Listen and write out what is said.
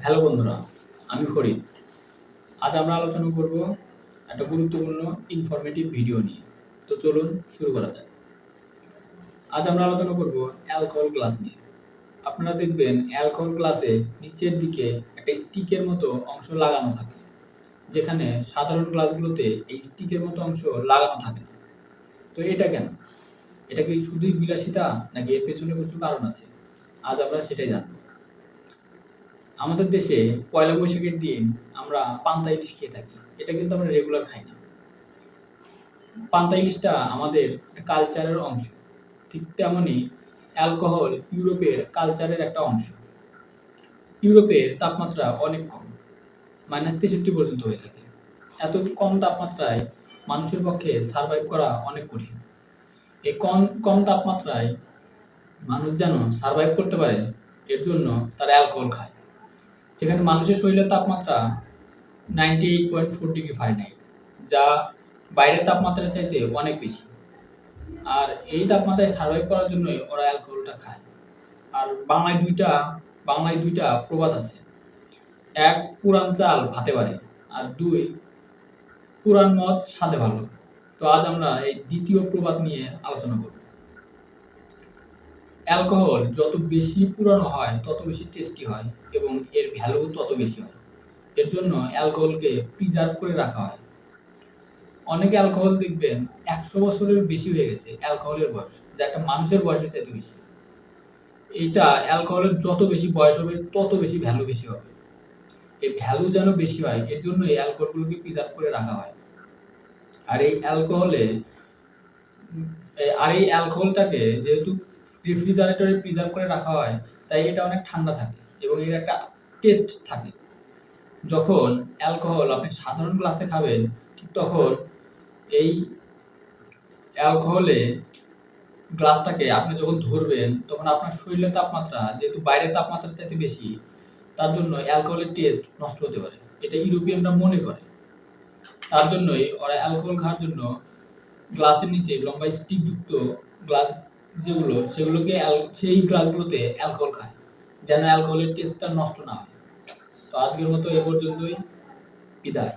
Hello বন্ধুরা, আমি ফরিদ। আজ আমরা আলোচনা করব একটা গুরুত্বপূর্ণ ইনফরমেটিভ ভিডিও নিয়ে। তো চলুন শুরু করা যাক। আজ আমরা আলোচনা করব অ্যালকোহল গ্লাস নিয়ে। আপনারা দেখবেন অ্যালকোহল গ্লাসে নিচের দিকে একটা স্টিকের মতো অংশ লাগানো থাকে, যেখানে সাধারণ গ্লাসগুলোতে এই স্টিকের মতো অংশ লাগানো থাকে না। তো এটা কেন? এটা কি শুধুই বিলাসিতা, নাকি এর পেছনে কিছু কারণ আছে? আজ আমরা সেটাই জানব। আমাদের দেশে পয়লা বৈশাখের দিন আমরা পান্তা ইলিশ খেয়ে থাকি। এটা কিন্তু আমরা রেগুলার খাই না। পান্তা ইলিশটা আমাদের কালচারের অংশ। ঠিক তেমনই অ্যালকোহল ইউরোপের কালচারের একটা অংশ। ইউরোপের তাপমাত্রা অনেক কম, -63 পর্যন্ত হয়ে থাকে। এত কম তাপমাত্রায় মানুষের পক্ষে সার্ভাইভ করা অনেক কঠিন। এই কম কম তাপমাত্রায় মানুষ যেন সার্ভাইভ করতে পারে, এর জন্য তারা অ্যালকোহল খায়। যেখানে মানুষের শরীরের তাপমাত্রা 98.4 ডিগ্রি ফারেনহাইট, যা বাইরের তাপমাত্রার চাইতে অনেক বেশি। আর এই তাপমাত্রায় সার্ভাইভ করার জন্যই ওরা অ্যালকোহলটা খায়। আর বাংলায় দুইটা প্রবাদ আছে। এক, পুরান চাল ভাতে বাড়ে, আর দুই, পুরান মদ স্বাদে ভালো। তো আজ আমরা এই দ্বিতীয় প্রবাদ নিয়ে আলোচনা করব। অ্যালকোহল যত বেশি পুরানো হয় তত বেশি টেস্টি হয় এবং এর ভ্যালু তত বেশি হয়। এর জন্য অ্যালকোহলকে প্রিজার্ভ করে রাখা হয়। অনেক অ্যালকোহল দেখবেন 100 বছরের বেশি হয়ে গেছে অ্যালকোহলের বয়স, যা একটা মানুষের বয়সের চাইতে বেশি। এইটা অ্যালকোহলের যত বেশি বয়স হবে তত বেশি ভ্যালু বেশি হবে। এই ভ্যালু যেন বেশি হয়, এর জন্য এই অ্যালকোহলগুলোকে প্রিজার্ভ করে রাখা হয়। আর এই অ্যালকোহলটাকে যেহেতু রেফ্রিজারেটরে প্রিজার্ভ করে রাখা হয়, তাই এটা অনেক ঠান্ডা থাকে এবং এর একটা টেস্ট থাকে। যখন অ্যালকোহল আপনি সাধারণ গ্লাসে খাবেন, ঠিক তখন এই অ্যালকোহলে গ্লাসটাকে আপনি যখন ধরবেন, তখন আপনার শরীরের তাপমাত্রা যেহেতু বাইরের তাপমাত্রার চাইতে বেশি, তার জন্য অ্যালকোহলের টেস্ট নষ্ট হতে পারে। এটা ইউরোপিয়ানরা মনে করে। তার জন্যই ওরা অ্যালকোহল খাওয়ার জন্য গ্লাসের নিচে লম্বা স্টিকযুক্ত গ্লাস সেগুলোকে সেই গ্লাসগুলোতে অ্যালকোহল খায়, যেন অ্যালকোহলের টেস্টটা নষ্ট না হয়। তো আজকের মতো এ পর্যন্তই। বিদায়।